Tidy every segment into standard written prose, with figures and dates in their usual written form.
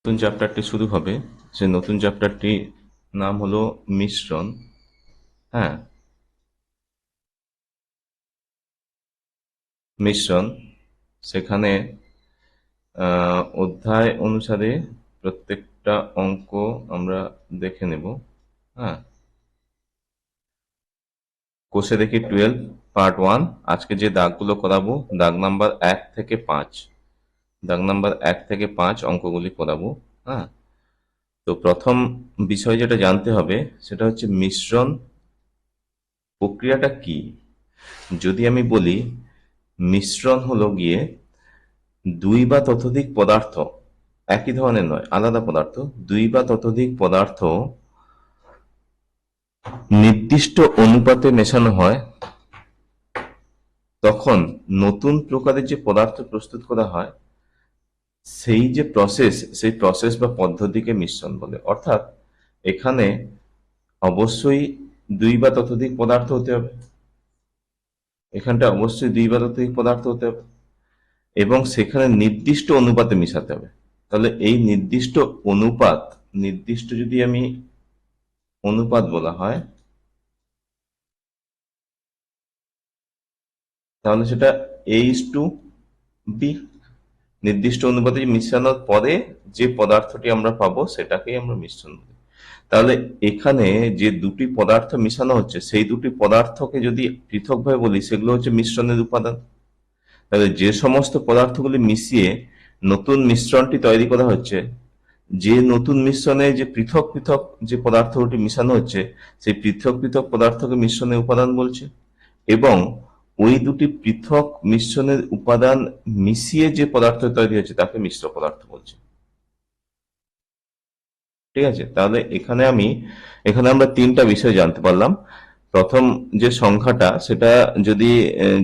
নতুন চ্যাপ্টারটি শুরু হবে। সেই নতুন চ্যাপ্টারটি নাম হলো মিশ্রণ। হ্যাঁ, মিশ্রণ। সেখানে অধ্যায় অনুসারে প্রত্যেকটা অঙ্ক আমরা দেখে নেব। হ্যাঁ, কোষে দেখি 12 পার্ট 1। আজকে যে দাগগুলো করাবো, দাগ নাম্বার 1 থেকে 5, দাগ নাম্বার 1 থেকে 5 অঙ্কগুলি করাবো। হ্যাঁ, তো প্রথম বিষয় যেটা জানতে হবে সেটা হচ্ছে মিশ্রণ প্রক্রিয়াটা কি। যদি আমি বলি মিশ্রণ হলো গিয়ে দুই বা ততোধিক পদার্থ, একই ধরনের নয়, আলাদা পদার্থ, দুই বা ততোধিক পদার্থ নির্দিষ্ট অনুপাতে মেশানো হয়, তখন নতুন প্রকারের যে পদার্থ প্রস্তুত করা হয়, সেই যে প্রসেস, সেই প্রসেস বা পদ্ধতিকে মিশ্রণ বলে। অর্থাৎ এখানে অবশ্যই দুই বা ততোধিক পদার্থ হতে হবে, এখানটা অবশ্যই দুই বা ততোধিক পদার্থ হতে হবে, এবং সেখানে নির্দিষ্ট অনুপাতে মিশাতে হবে। তাহলে এই নির্দিষ্ট অনুপাত, নির্দিষ্ট যদি আমি অনুপাত বলা হয়, তাহলে সেটা A:B। নির্দিষ্ট অনুপাতে মিশানোর পরে যে পদার্থটি আমরা পাবো সেটাকেই আমরা মিশ্রণ বলি। তাহলে এখানে যে দুটি পদার্থ মিশানো হচ্ছে, সেই দুটি পদার্থকে যদি পৃথকভাবে বলি, সেগুলো হচ্ছে মিশ্রণের উপাদান। তাহলে যে সমস্ত পদার্থগুলি মিশিয়ে নতুন মিশ্রণটি তৈরি করা হচ্ছে, যে নতুন মিশ্রণে যে পৃথক পৃথক যে পদার্থটি মিশানো হচ্ছে, সেই পৃথক পৃথক পদার্থকে মিশ্রণের উপাদান বলছে। এবং ওই দুটি পৃথক মিশ্রণের উপাদান মিশিয়ে যে পদার্থ তৈরি হচ্ছে তাকে মিশ্র পদার্থ বলছে। ঠিক আছে, তাহলে এখানে আমরা তিনটা বিষয় জানতে পারলাম। প্রথম যে সংখ্যাটা, সেটা যদি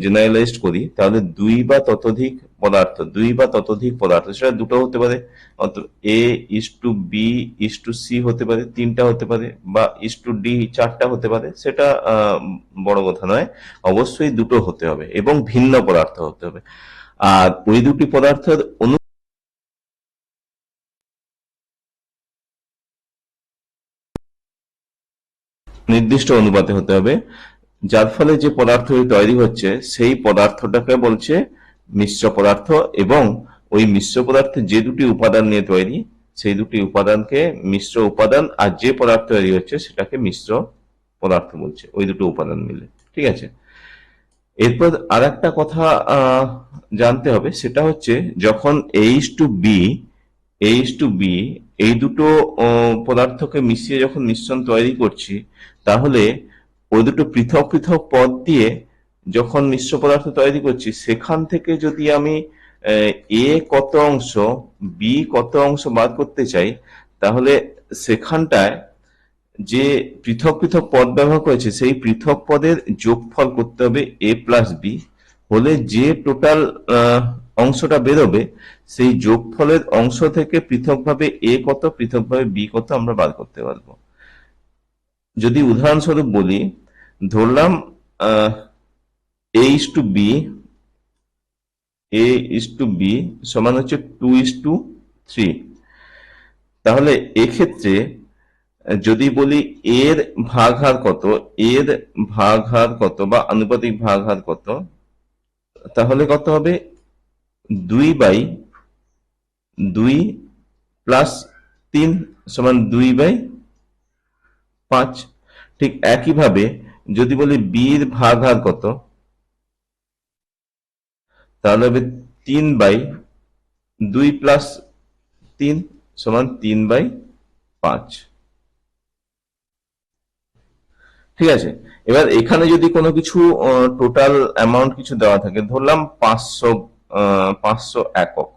জেনারেলাইজড করি, তাহলে দুই বা ততোধিক পদার্থ, সেটা দুটো হতে পারে, A:B:C হতে পারে, তিনটা হতে পারে, বা D চারটা হতে পারে, সেটা বড় কথা নয়। অবশ্যই দুটো হতে হবে এবং ভিন্ন পদার্থ হতে হবে। আর ওই দুটি পদার্থের নির্দিষ্ট অনুপাতে হতে হবে, যার ফলে যে পদার্থটি তৈরি হচ্ছে সেই পদার্থটাকে বলছে মিশ্র পদার্থ। এবং ওই মিশ্র পদার্থে যে দুটি উপাদান নিয়ে তৈরি, সেই দুটি উপাদানকে মিশ্র উপাদান, আর যে পদার্থ তৈরি হচ্ছে সেটাকে মিশ্র পদার্থ বলছে, ওই দুটো উপাদান মিলে। ঠিক আছে, এরপর আর একটা কথা জানতে হবে, সেটা হচ্ছে যখন এইচ টু বি এই দুটো পদার্থকে মিশিয়ে যখন মিশ্রণ তৈরি করছি, তাহলে ওই দুটো পৃথক পৃথক পদ দিয়ে যখন মিশ্র পদার্থ তৈরি করছি, সেখান থেকে যদি আমি এ কত অংশ, বি কত অংশ বাদ করতে চাই, তাহলে সেখানটায় যে পৃথক পৃথক পদ ব্যবহার করেছে সেই পৃথক পদের যোগফল করতে হবে A+B, হলে যে টোটাল অংশটা বেরোবে, সেই যোগফলের অংশ থেকে পৃথকভাবে এ কত, পৃথকভাবে বি কত আমরা বার করতে পারবো। যদি উদাহরণস্বরূপ বলি, ধরলাম A:B, A:B সমান হচ্ছে 2:3। তাহলে এক্ষেত্রে যদি বলি এর ভাগহার কত, এর ভাগহার কত বা আনুপাতিক ভাগহার কত, তাহলে কত হবে 2/2 + 3 সমান 2/5। ঠিক একইভাবে যদি বলি বির ভাগহার কত, তাহলে হবে 3/2 + 3 সমান 3/5। ঠিক আছে, এবার এখানে যদি কোনো কিছু টোটাল অ্যামাউন্ট কিছু দেওয়া থাকে, ধরলাম 500 একক,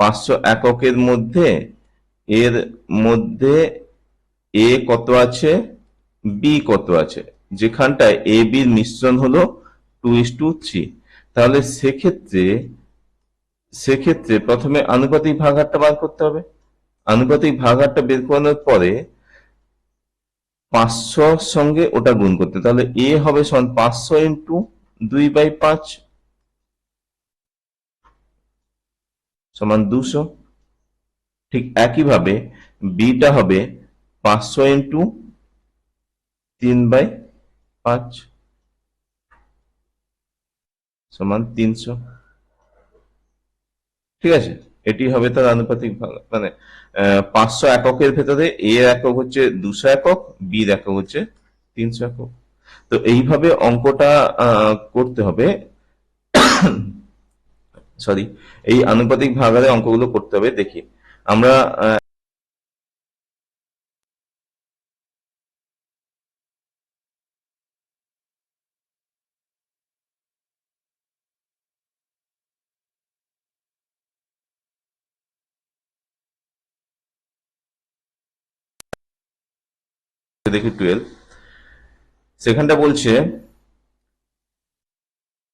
500 এককের মধ্যে এর মধ্যে এ কত আছে, বি কত আছে, যেখানটায় এ বির মিশ্রণ হলো 2:3। তাহলে সেক্ষেত্রে সেক্ষেত্রে প্রথমে আনুপাতিক ভাগহারটা বার করতে হবে। আনুপাতিক ভাগহারটা বের করানোর পরে 500 সঙ্গে ওটা গুণ করতে, তাহলে এ হবে সমান 500 × 2/5 সমান 200। ঠিক একইভাবে বিটা হবে 500 ইন্টু 3/5 সমান 300। ঠিক আছে, এটি হবে তার আনুপাতিক ভাগ, মানে 500 এককের ভেতরে এ এর একক হচ্ছে 200 একক, বি এর একক হচ্ছে 300 একক। তো এইভাবে অঙ্কটা করতে হবে, সরি, এই আনুপাতিক ভাগারে অঙ্কগুলো করতে হবে। দেখি আমরা দেখি 12, সেখানটা বলছে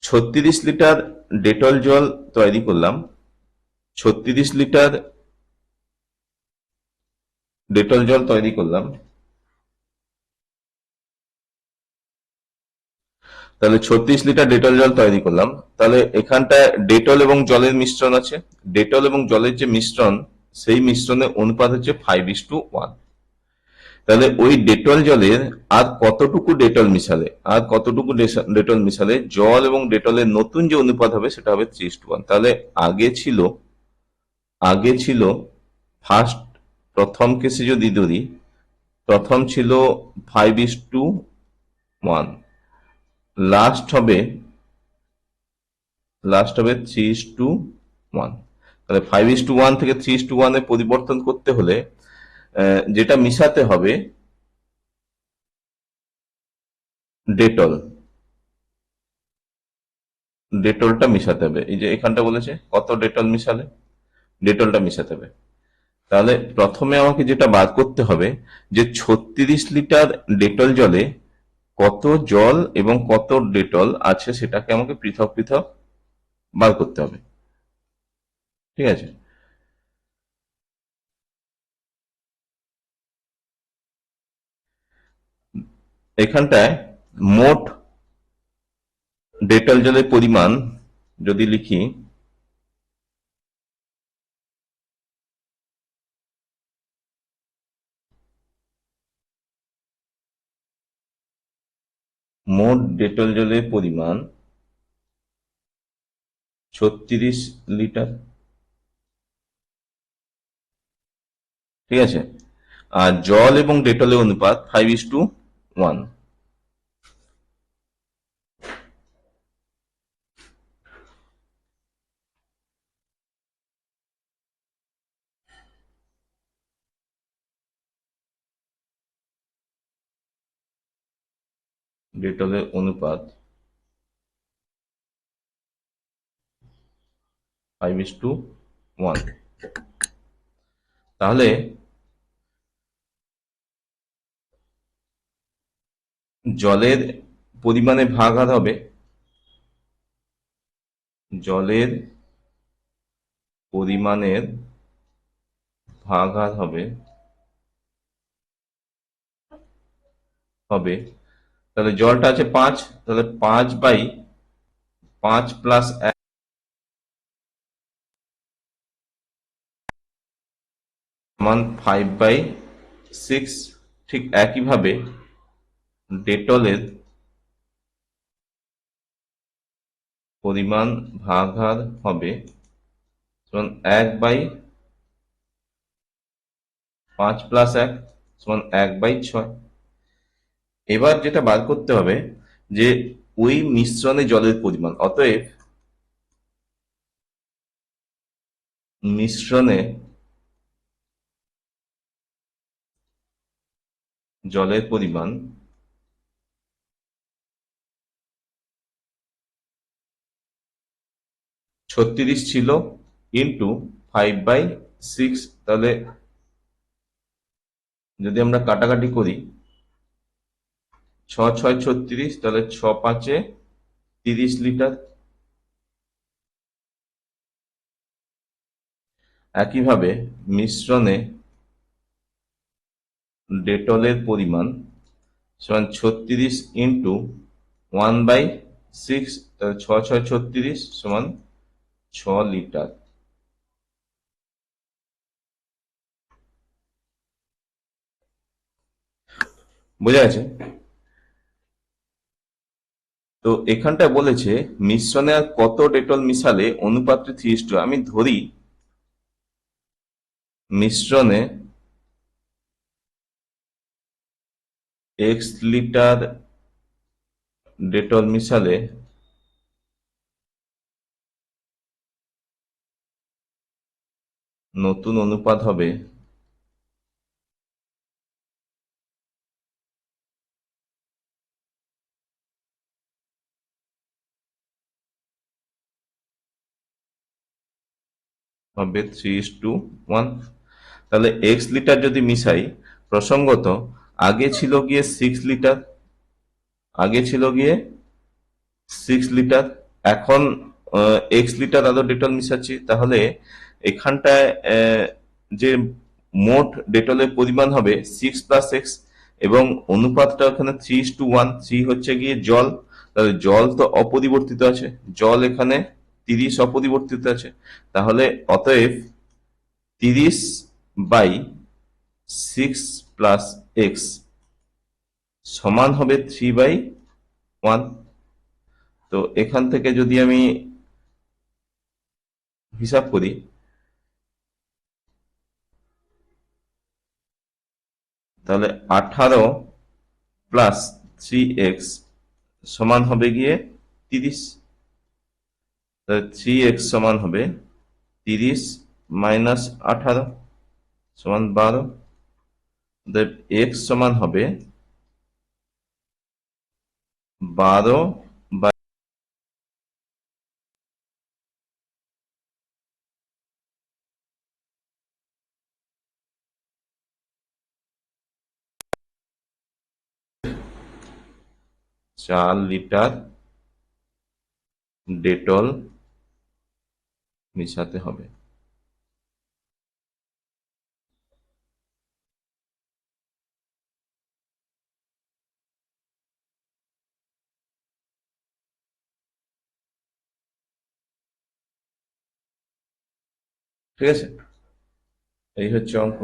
36 লিটার ডেটল জল তৈরি করলাম, 36 লিটার ডেটল জল তৈরি করলাম, তাহলে 36 লিটার ডেটল জল তৈরি করলাম। তাহলে এখানটায় ডেটল এবং জলের মিশ্রণ আছে, ডেটল এবং জলের যে মিশ্রণ, সেই মিশ্রণের অনুপাত হচ্ছে 5:1। তাহলে ওই ডেটল জলের আর কতটুকু ডেটল মিশালে, আর কতটুকু ডেটল মিশালে জল এবং ডেটলের নতুন যে অনুপাত হবে সেটা হবে 3:1। তাহলে আগে ছিল ফার্স্ট, প্রথম কেসে যদি ধরি, প্রথম ছিল 5:1, লাস্ট হবে 3:1। তাহলে 5:1 থেকে 3:1 এ পরিবর্তন করতে হলে যেটা মিশাতে হবে ডেটল, ডেটলটা মিশাতে হবে। এই যে এখানটা বলেছে কত ডেটল মিশালে, ডেটলটা মিশাতে হবে। তাহলে প্রথমে আমাকে যেটা বার করতে হবে যে 36 লিটার ডেটল জলে কত জল এবং কত ডেটল আছে সেটাকে আমাকে পৃথক পৃথক বার করতে হবে। ঠিক আছে, এখানটায় মোট ডেটল জলের পরিমাণ যদি লিখি, মোট ডেটল জলের পরিমাণ 36 লিটার। ঠিক আছে, আর জল এবং ডেটলের অনুপাত 5:1। ডেটলের অনুপাত 5:1। তাহলে জলের পরিমাণে ভাগাহার হবে, জলের পরিমাণের ভাগাহার হবে তাহলে জলটা আছে 5, তাহলে 5/5 প্লাস 1 সমান 5/6। ঠিক একইভাবে ডেটলের পরিমাণ ভাগাহার হবে সমান 1/5 প্লাস 1 সমান 1/6। এবার যেটা বার করতে হবে যে ওই মিশ্রণে জলের পরিমাণ, অতএব মিশ্রণে জলের পরিমাণ 36 ছিল ইন্টু 5/6। তাহলে যদি আমরা কাটাকাটি করি, 6×6 = 36, তাহলে 6×5 = 30 লিটার। একইভাবে মিশ্রণে ডেটলের পরিমাণ সমান 36 ইন্টু 1/6, তাহলে 6×6 = 36 সমান 6 লিটার। বোঝা গেছে? তো এখানটা বলেছে মিশ্রণে আর কত ডেটল মিশালে অনুপাতটি 3:2। আমি ধরি মিশ্রণে এক্স লিটার ডেটল মিশালে নতুন অনুপাত হবে হবে 3:1। তাহলে এক্স লিটার যদি মিশাই, প্রসঙ্গত আগে ছিল গিয়ে 6 লিটার, আগে ছিল গিয়ে 6 লিটার, এখন এক্স লিটার আরো ডেটল মিশাচ্ছি, তাহলে এখানটায় যে মোট ডেটলের পরিমাণ হবে 6+x, এবং অনুপাতটা ওখানে 3:1। 3 হচ্ছে গিয়ে জল, তাহলে জল তো অপরিবর্তিত আছে, জল এখানে 30 অপরিবর্তিত আছে, তাহলে অতএব 30/6+x সমান হবে 3/1। তো এখান থেকে যদি আমি হিসাব করি, তাহলে 18+3x সমান হবে গিয়ে 30। তাহলে 3x সমান হবে 30 - 18 সমান 12। x সমান হবে 12 বাই 4 লিটার ডেটল মিশাতে হবে। ঠিক আছে, এই হচ্ছে অঙ্ক।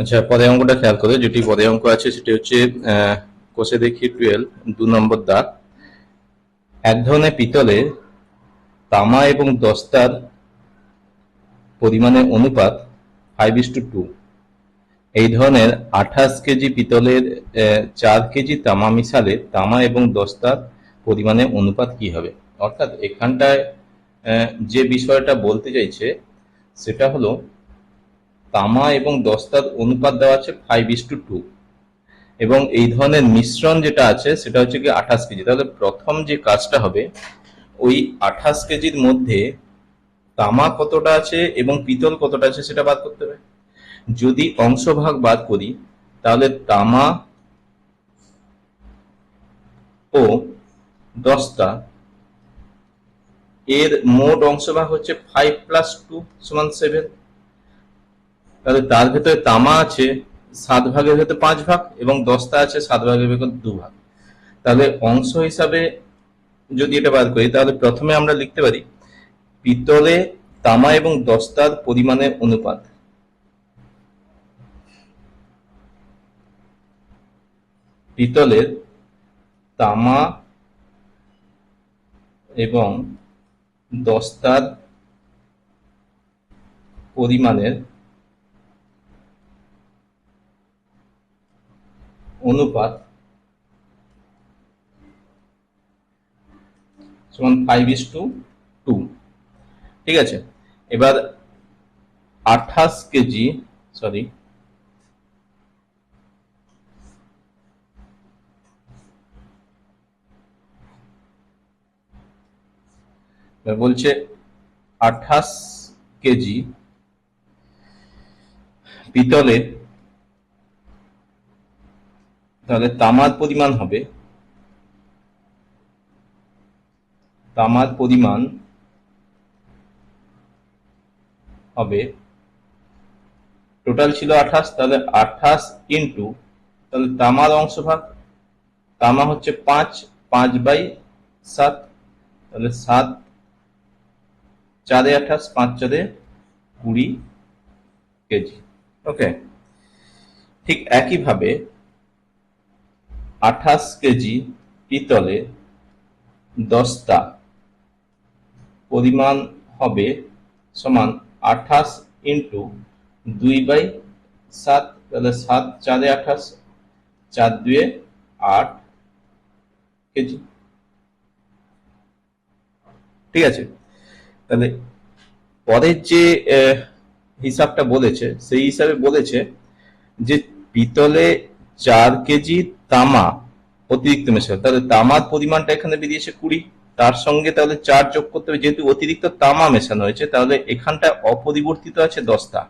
আচ্ছা, পরের অঙ্কটা খেয়াল করে, যেটি পরের অঙ্ক আছে সেটি হচ্ছে কোষে দেখি 12, 2 নম্বর দাগ। এক ধরনের পিতলে তামা এবং দস্তার পরিমাণের অনুপাত 5:2। এই ধরনের 28 কেজি পিতলের 4 কেজি তামা মিশালে তামা এবং দস্তার পরিমাণের অনুপাত কি হবে? অর্থাৎ এখানটায় যে বিষয়টা বলতে চাইছে সেটা হলো তামা এবং দস্তার অনুপাত দেওয়া আছে 5:2, এবং এই ধরনের মিশ্রণ যেটা আছে সেটা হচ্ছে কি 28 কেজি। তাহলে প্রথম যে কাজটা হবে, ওই 28 কেজির মধ্যে তামা কতটা আছে এবং পিতল কতটা আছে সেটা বাদ করতে হবে। যদি অংশভাগ বাদ করি, তাহলে তামা ও দস্তা এর মোট অংশভাগ হচ্ছে 5+2=7। তাহলে তার ভেতরে তামা আছে 7 ভাগের ভেতরে 5 ভাগ, এবং দস্তা আছে 7 ভাগের ভেতরে 2 ভাগ। তাহলে অংশ হিসাবে যদি এটা বার করি, তাহলে প্রথমে আমরা লিখতে পারি পিতলে তামা এবং দস্তার পরিমাণের অনুপাত। পিতলের তামা এবং দস্তার পরিমাণের অনুপাত সমান 5:2। ঠিক আছে, এবার 28 কেজি, সরি, বলছে 28 কেজি পিতলে, তাহলে তামার পরিমাণ হবে টোটাল ছিল 28, তাহলে 28 ইন্টু, তাহলে তামার অংশভাগ, তামা হচ্ছে 5, 5/7, তাহলে 7 4 28, 5 4 20 কেজি। ওকে, ঠিক একইভাবে 28 কেজি পিতলে দস্তা পরিমাণ হবে সমান 28 ইন্টু 2/7, তাহলে 7 4 28, 4 2 8 কেজি। ঠিক আছে, তাহলে পরের যে হিসাবটা বলেছে সেই হিসাবে বলেছে যে পিতলে 4 কেজি তামা অতিরিক্ত মেশানো, তাহলে তামার পরিমাণটা এখানে বেরিয়েছে 20, তার সঙ্গে তাহলে 4 যোগ করতে হবে, যেহেতু অতিরিক্ত তামা মেশানো হয়েছে, তাহলে এখানটা অপরিবর্তিত আছে দস্তা,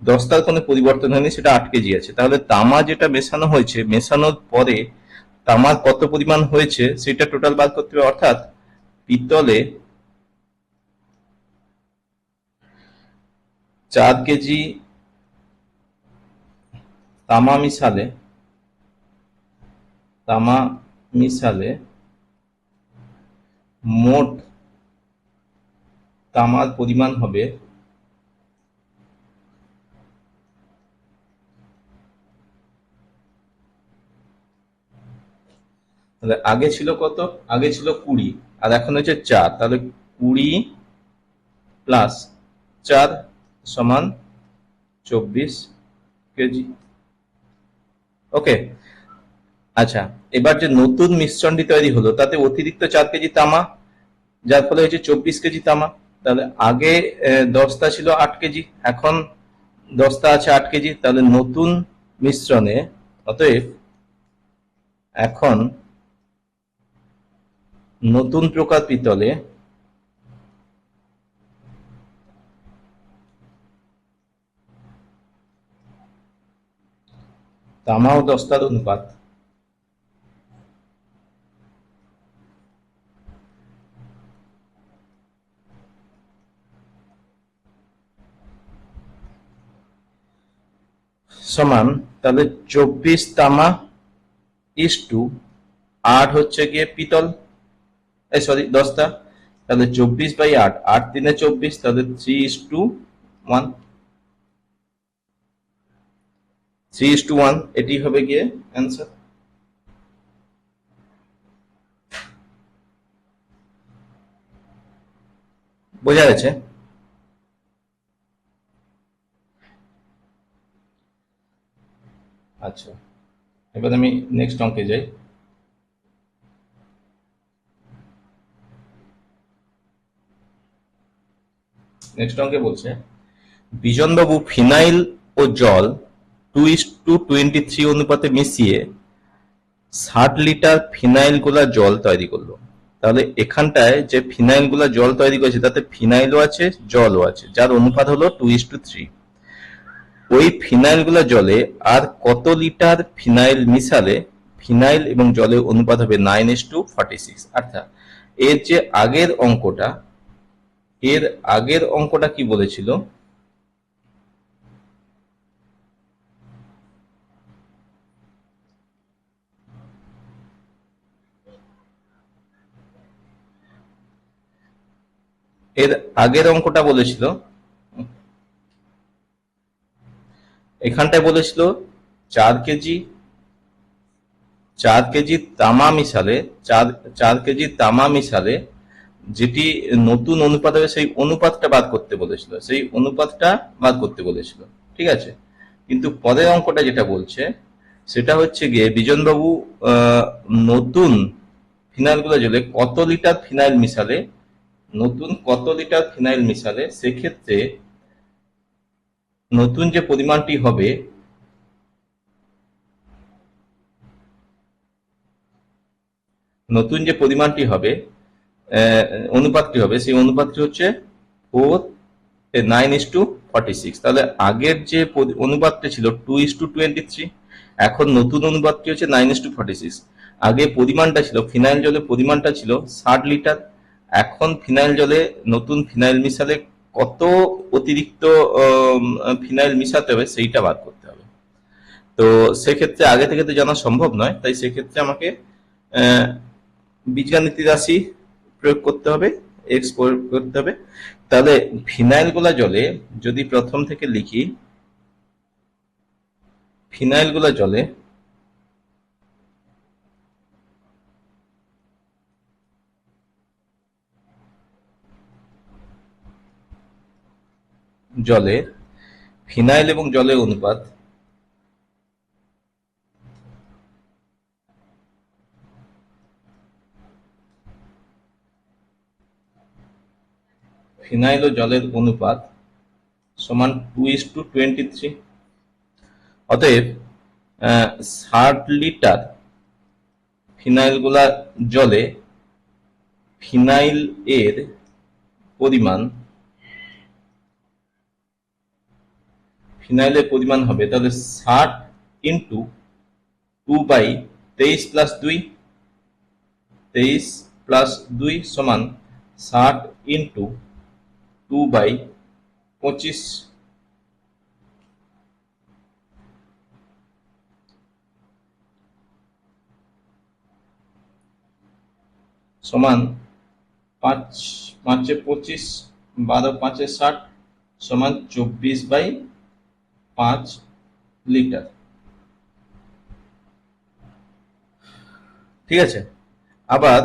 দস্তার কোনো পরিবর্তন হয়নি, সেটা 8 কেজি আছে। তাহলে তামা যেটা মেশানো হয়েছে, মেশানোর পরে তামার কত পরিমাণ হয়েছে সেটা টোটাল বার করতে হবে, অর্থাৎ পিতলে 4 কেজি তামা মিশালে মোট তামার পরিমাণ হবে তাহলে আগে ছিল কত, আগে ছিল 20 আর এখন হচ্ছে 4, তাহলে 20 প্লাস 4 সমান 24 কেজি। ওকে, আচ্ছা, এবার যে নতুন মিশ্রণটি তৈরি হলো তাতে অতিরিক্ত 4 কেজি তামা, যার ফলে হচ্ছে 24 কেজি তামা। তাহলে আগে দস্তা ছিল 8 কেজি, এখন দস্তা আছে 8 কেজি, তাহলে নতুন মিশ্রণে, অতএব এখন নতুন প্রকার পিতলে তামা ও দস্তার অনুপাত সমান, তাহলে 24 তামা ইস্টু 8 হচ্ছে গিয়ে পিতল, সরি দস্তা, তাহলে 24/8, 8 3 24, তাহলে 3:1, 3:1, এটি হবে গিয়ে অ্যান্সার। বোঝা গেছে? আচ্ছা, এবার আমি নেক্সট অঙ্কে যাই। নেক্সট অঙ্কে বলছে বিজনবাবু ফিনাইল ও জল 2:23 অনুপাতে মিশিয়ে 60 লিটার ফিনাইল গোলা জল তৈরি করলো। তাহলে এখানটায় যে ফিনাইল গোলা জল তৈরি করেছে তাতে ফিনাইলও আছে জলও আছে, যার অনুপাত হলো 2:3। ওই ফিনাইল গুলা জলে আর কত লিটার ফিনাইল মিশালে ফিনাইল এবং জলের অনুপাত হবে 9:46। অর্থাৎ এর যে আগের অঙ্কটা কি বলেছিল, এর আগের অঙ্কটা বলেছিল, এখানটায় বলেছিল 4 কেজি 4 কেজি তামা মিশালে 4 কেজি তামা মিশালে যেটি নতুন অনুপাত হবে সেই অনুপাতটা বাদ করতে বলেছিল, সেই অনুপাতটা বাদ করতে বলেছিল। ঠিক আছে, কিন্তু পরের অঙ্কটা যেটা বলছে সেটা হচ্ছে গিয়ে বিজনবাবু নতুন ফিনাইল গুলো জলে কত লিটার ফিনাইল মিশালে, নতুন কত লিটার ফিনাইল মিশালে সেক্ষেত্রে নতুন যে পরিমাণটি হবে, নতুন যে পরিমাণটি হবে অনুপাতটি হবে, সেই অনুপাতটি হচ্ছে 9:46। তাহলে আগের যে অনুপাতটা ছিল 2:23, এখন নতুন অনুপাতটি হচ্ছে 9:46। আগে পরিমাণটা ছিল, ফিনাইল জলের পরিমাণটা ছিল 60 লিটার, এখন ফিনাইল জলে নতুন ফিনাইল মিশালে কত অতিরিক্ত ফিনাইল মিশাতে হবে সেইটা বার করতে হবে। তো সেক্ষেত্রে আগে থেকে তো জানা সম্ভব নয়, তাই সেক্ষেত্রে আমাকে আহ, বীজগাণিতিক রাশি প্রয়োগ করতে হবে, এক্স প্রয়োগ করতে হবে। তাহলে ফিনাইল গুলা জলে যদি প্রথম থেকে লিখি, ফিনাইল গুলা জলে জলে ফিনাইল এবং জলের অনুপাত ফিনাইল ও জলের অনুপাত সমান 2:23। অতএব 60 লিটার ফিনাইল গুলা জলে ফিনাইল এর পরিমাণ ফিনাইলের পরিমাণ হবে, তাহলে 60 × 2/23 + 2, 23 + 2 সমান 60 × 2/25 সমান 5×5 = 25, 12×5 = 60 সমান 24/5 লিটার। ঠিক আছে, আবার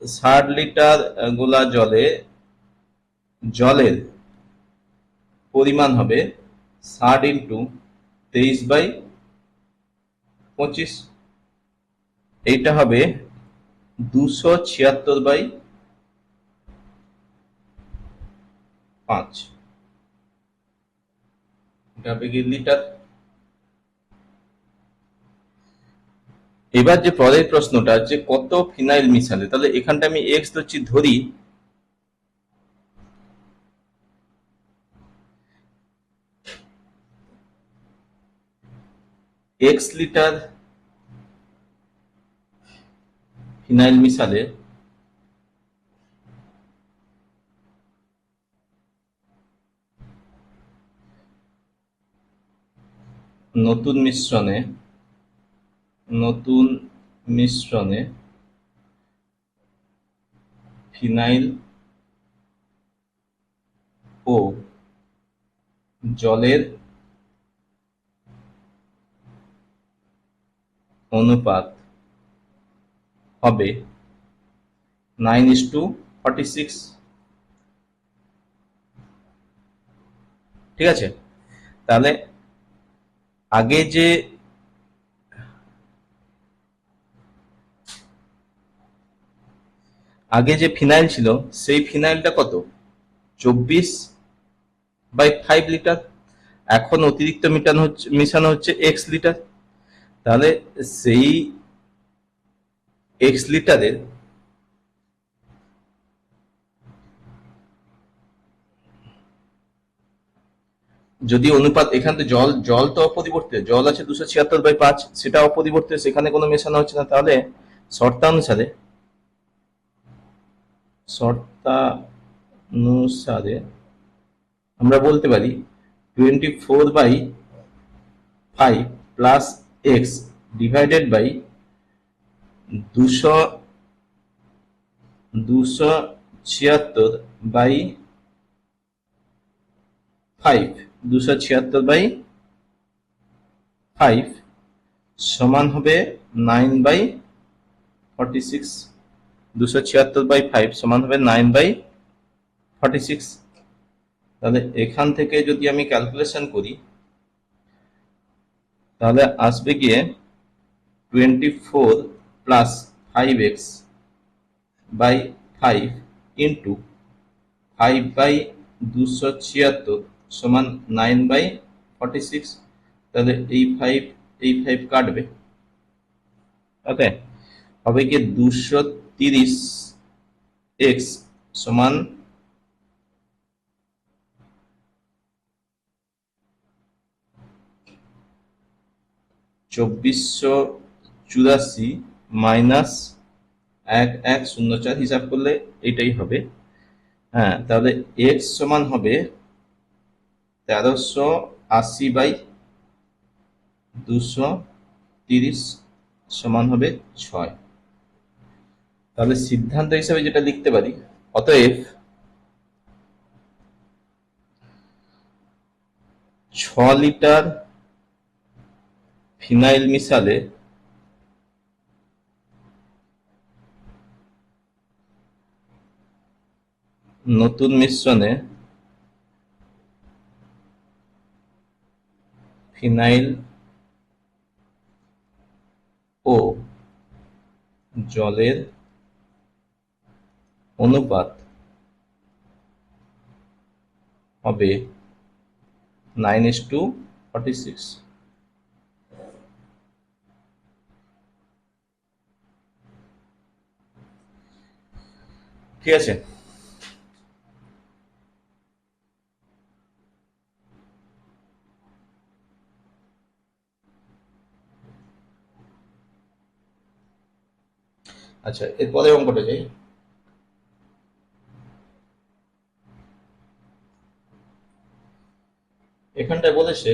60 লিটার গুলা জলের পরিমাণ হবে 60 × 23/25, এইটা হবে 276/5, এটা হবে কি লিটার। এবার যে পরের প্রশ্নটা যে কত ফিনাইল মিশালে, তাহলে এখানটা আমি এক্স ধরি, এক্স লিটার ফিনাইল মিশালে নতুন মিশ্রণে ফিনাইল ও জলের অনুপাত হবে 9:46। ঠিক আছে, তাহলে আগে যে ফিনাইল ছিল সেই ফিনাইলটা কত, 24/5 লিটার। এখন অতিরিক্ত মিশানো হচ্ছে এক্স লিটার, তাহলে সেই এক্স লিটারের যদি অনুপাত, এখানে তো জল তো অপরিবর্তিত, জল আছে 276/5, সেটা অপরিবর্তিত, সেখানে কোনো মেশানো হচ্ছে না। তাহলে শর্তানুসারে আমরা বলতে পারি 24/5 প্লাস এক্স ডিভাইডেড বাই 276/5 সমান হবে 9/46। 276/5 সমান হবে 9/46। তাহলে এখান থেকে যদি আমি ক্যালকুলেশন করি তাহলে আসবে গিয়ে 24 + 5x/5 ইন্টু 5/276 সমান 9/46। তাহলে এই 5 কাটবে, ওকে, হবে কি 230x সমান 2484 মাইনাস 1104 হিসাব করলে এটাই হবে। হ্যাঁ, তাহলে এক্স সমান হবে 1380/230 সমান হবে 6। তাহলে সিদ্ধান্ত হিসেবে যেটা লিখতে পারি, অতএব 6 লিটার ফিনাইল মিশালে নতুন মিশ্রণে ফিনাইল ও জলের অনুপাত হবে 9:46। ঠিক আছে। আচ্ছা, এরপরে অঙ্কটা যাই। এখানটায় বলেছে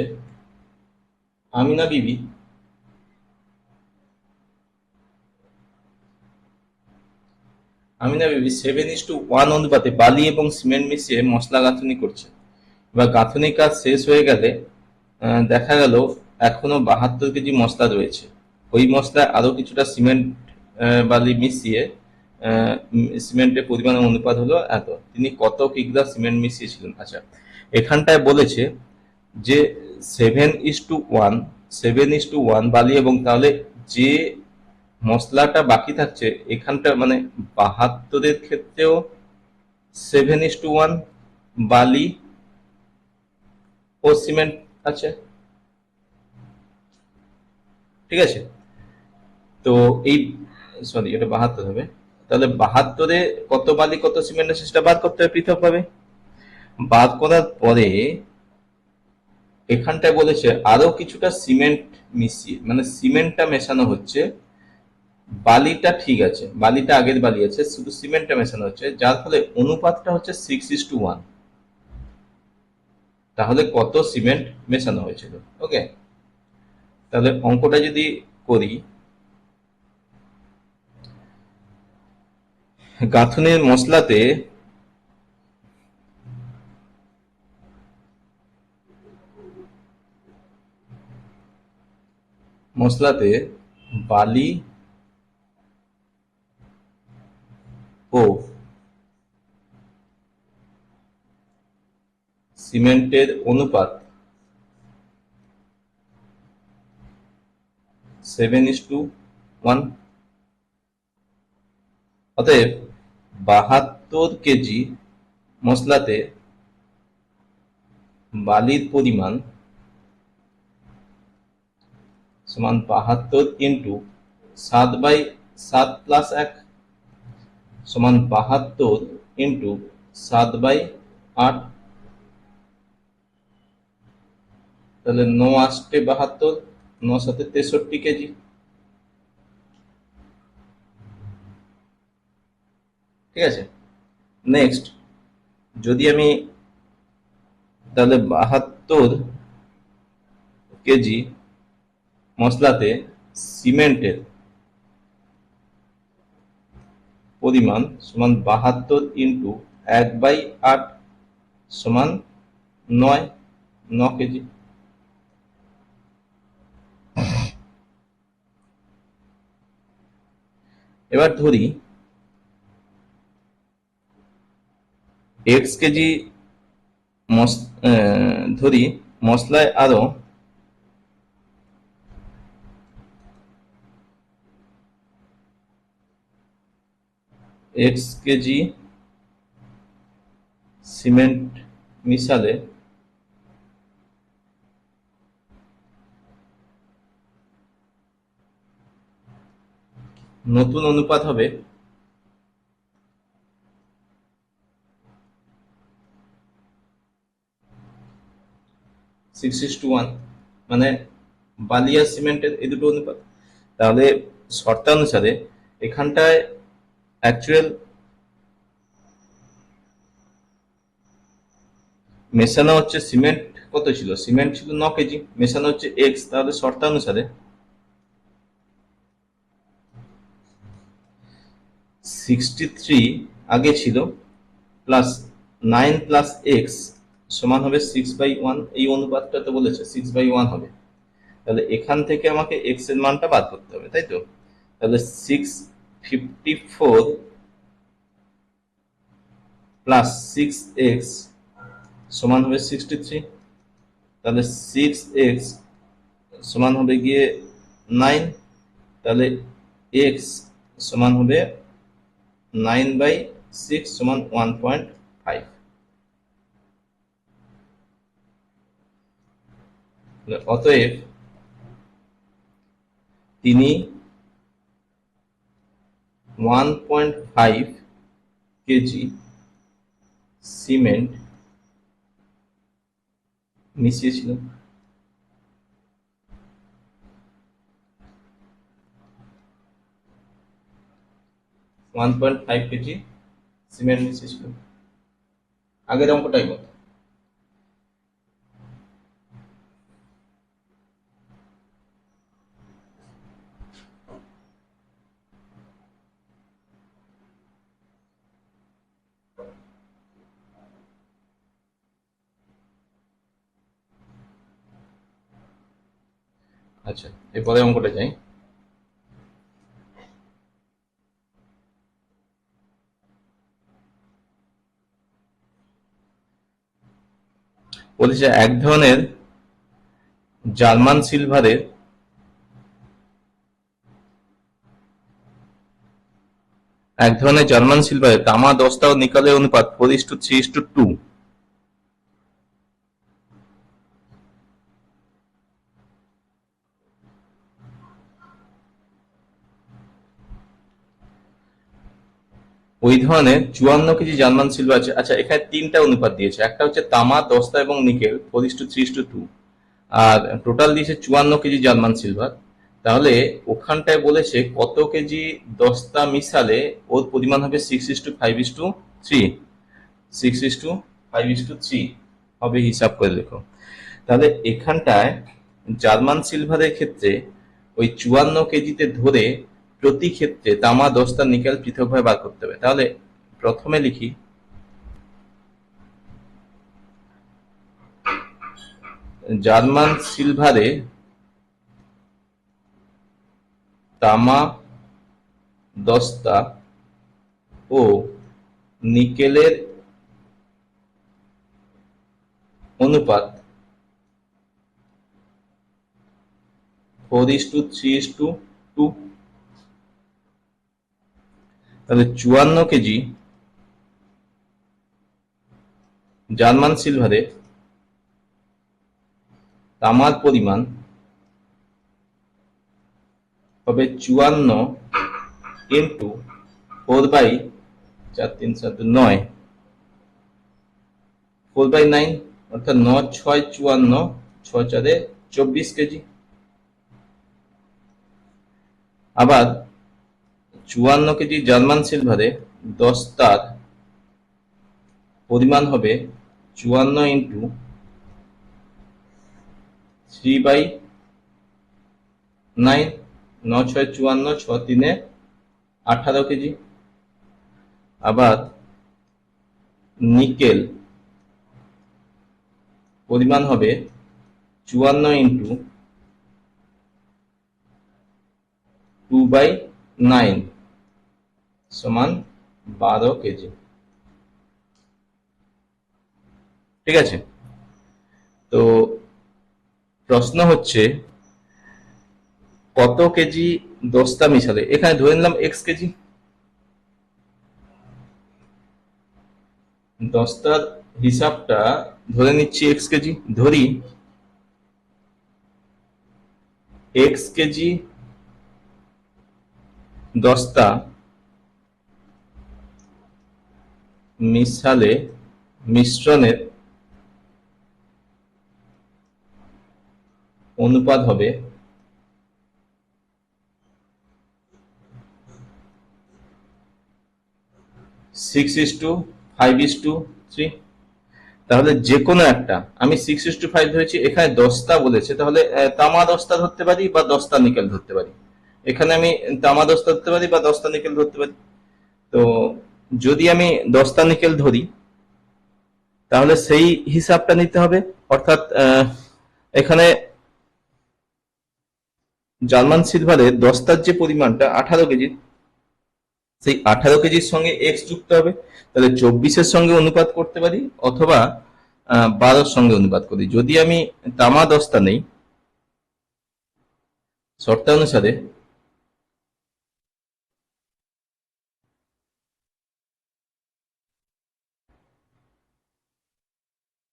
আমিনা বিবি আমিনা বিবি 7:1 অনুপাতে বালি এবং সিমেন্ট মিশিয়ে মশলা গাঁথনি করছে। এবার গাঁথনি কাজ শেষ হয়ে গেলে দেখা গেল এখনো 72 কেজি মশলা রয়েছে। ওই মশলায় আরো কিছুটা সিমেন্ট বালি মিশিয়ে সিমেন্টের পরিমাণের অনুপাত হলো এত। তিনি কত কিগ্রা সিমেন্ট মিশিয়েছিলেন? আচ্ছা, এখানটায় বলেছে যে 7:1, 7:1 বালি, এবং তাহলে যে মশলাটা বাকি থাকছে এখানটা মানে 72-এর ক্ষেত্রেও 7:1 বালি ও সিমেন্ট আছে। ঠিক আছে। তো এই, সরি, এটা 72 হবে। তাহলে 72-এ কত বালি কত সিমেন্ট আছে সেটা বাদ করতে হবে পৃথক ভাবে। বাদ করার পরে এখানটায় বলেছে আরো কিছুটা সিমেন্ট মিশিয়ে, মানে সিমেন্টটা মেশানো হচ্ছে, বালিটা ঠিক আছে, বালিটা আগের বালি আছে, শুধু সিমেন্টটা মেশানো হচ্ছে, যার ফলে অনুপাতটা হচ্ছে 6:1। তাহলে কত সিমেন্ট মেশানো হয়েছিল? ওকে, তাহলে অঙ্কটা যদি করি, গাঁথুনির মশলাতে বালি ও সিমেন্টের অনুপাত 7:1। অতএব 72 কেজি মশলাতে বালির পরিমাণ সমান 72 ইন্টু 7/7+1 সমান 72 ইন্টু 7/8। তাহলে 9×8 = 72, 9×7 = 63 কেজি। ঠিক আছে। নেক্সট, যদি আমি তাহলে 72 কেজি মশলাতে সিমেন্টের পরিমাণ সমান 72 ইন্টু 1/8 সমান 9 কেজি। এবার ধরি x কেজি ধরি মশলায় আরো x কেজি সিমেন্ট মিশালে নতুন অনুপাত হবে 6:1, মানে বালি আর সিমেন্টের এই দুটো অনুপাত। তাহলে শর্তানুসারে এখানটায় অ্যাকচুয়াল মেশানো হচ্ছে সিমেন্ট, কত ছিল, সিমেন্ট ছিল 9 কেজি, মেশানো হচ্ছে এক্স, তাহলে শর্তানুসারে 63 আগে ছিল, প্লাস 9 + x সমান হবে 6/1। এই অনুপাতটা তো বলেছে 6/1 হবে, তাহলে এখান থেকে আমাকে এক্স এর মানটা বাদ করতে হবে, তাই তো। তাহলে 654 প্লাস 6x সমান হবে 63। তাহলে 6x সমান হবে গিয়ে 9, তাহলে x সমান হবে 9/6 সমান 1.5। অতএব তিনি 1.5 কেজি সিমেন্ট মিশিয়েছিল। 1.5 কেজি সিমেন্ট মিশিয়েছিল, আগের অঙ্কটাই মতো। আচ্ছা, এরপরে অঙ্কটা যাই। বলেছে জার্মান সিলভারের এক ধরনের জার্মান সিলভারের তামা, দস্তা ও নিকেলের অনুপাত 4:3:2। ওই ধরনের 54 কেজি জার্মান সিলভার আছে। আচ্ছা, এখানে তিনটা অনুপাত দিয়েছে, একটা হচ্ছে তামা, দস্তা এবং নিকেল 4:3:2, আর টোটাল দিয়েছে 54 কেজি জার্মান সিলভার। তাহলে ওখানটায় বলেছে কত কেজি দস্তা মিশালে ওর পরিমাণ হবে 6:5:3। 6:5:3 হবে, হিসাব করে দেখো। তাহলে এখানটায় জার্মান সিলভারের ক্ষেত্রে ওই 54 কেজিতে ধরে প্রতি ক্ষেত্রে তামা, দস্তা, নিকেল পৃথকভাবে বার করতে হবে। তাহলে প্রথমে লিখি জার্মান সিলভারে তামা, দস্তা ও নিকেলের অনুপাত 4:3:2। তাহলে 54 কেজি জার্মান সিলভারে তামার পরিমাণ হবে 54 × 4/4, 4/9, অর্থাৎ 9×6 = 54, 6×4 = 24 কেজি। আবার 54 কেজি জার্মান সিলভারে দস্তার পরিমাণ হবে 54 × 3/9, 9×6 = 54, 6×3 = 18 কেজি। আবার নিকেল পরিমাণ হবে 54 × 2/9 সমান 12 কেজি। ঠিক আছে, তো প্রশ্ন হচ্ছে কত কেজি দস্তা মিশালে, এখানে ধরে নিলাম এক্স কেজি, দস্তার হিসাবটা ধরে নিচ্ছি এক্স কেজি, ধরি এক্স কেজি দস্তা মিশালে মিশ্রণের অনুপাত হবে 6:5:3। তাহলে যে কোনো একটা, আমি 6:5 ধরেছি, এখানে দস্তা বলেছে, তাহলে তামা দস্তা ধরতে পারি বা দস্তা নিকেল ধরতে পারি। এখানে আমি তামা দস্তা ধরতে পারি বা দস্তা নিকেল ধরতে পারি। তো যদি আমি দস্তা নিকেল ধরি, তাহলে সেই হিসাবটা নিতে হবে। অর্থাৎ এখানে জার্মান সিলভারের দস্তার যে পরিমাণটা 18 কেজি, সেই 18 কেজির সঙ্গে এক্স যুক্ত হবে। তাহলে 24-এর সঙ্গে অনুপাত করতে পারি, অথবা 12-র সঙ্গে অনুপাত করি। যদি আমি তামা দস্তা নেই, শর্তানুসারে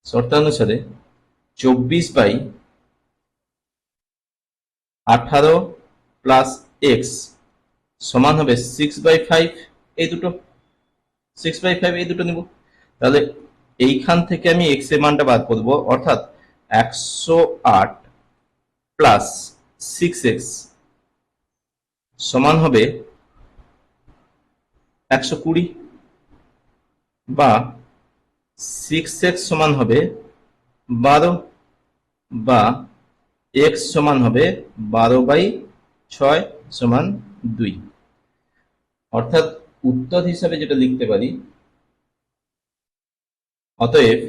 শর্তানুসারে 24/18 + সমান হবে 6/5। এই দুটো 6/5 এই দুটো নিব। তাহলে এইখান থেকে আমি এক্স এর মানটা বাদ করবো, অর্থাৎ 108 + 6x সমান হবে 120, বা 6x সমান হবে 12, বা x সমান হবে 12/6 সমান 2। অর্থাৎ উত্তর হিসাবে যেটা লিখতে পারি, অতএব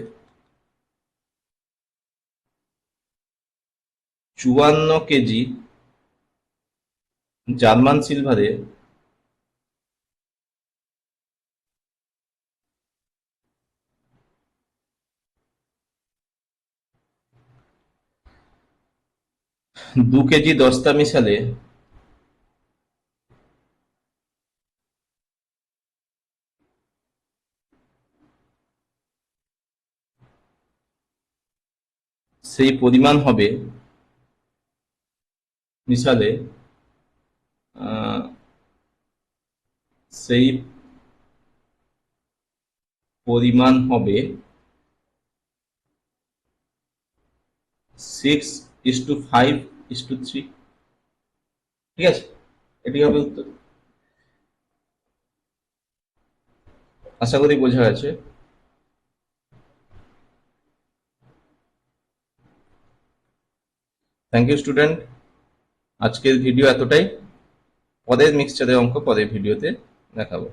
54 কেজি জার্মান সিলভারে 2 কেজি দস্তা মিশালে সেই পরিমাণ হবে, মিশালে আহ, সেই পরিমাণ হবে 6:5:3। ঠিক আছে, এটি হবে উত্তর। আশা করি বোঝা গেছে। Thank you student. আজকের ভিডিও এতটাই। পরের মিক্সচারের অঙ্ক পরের ভিডিওতে দেখাবো।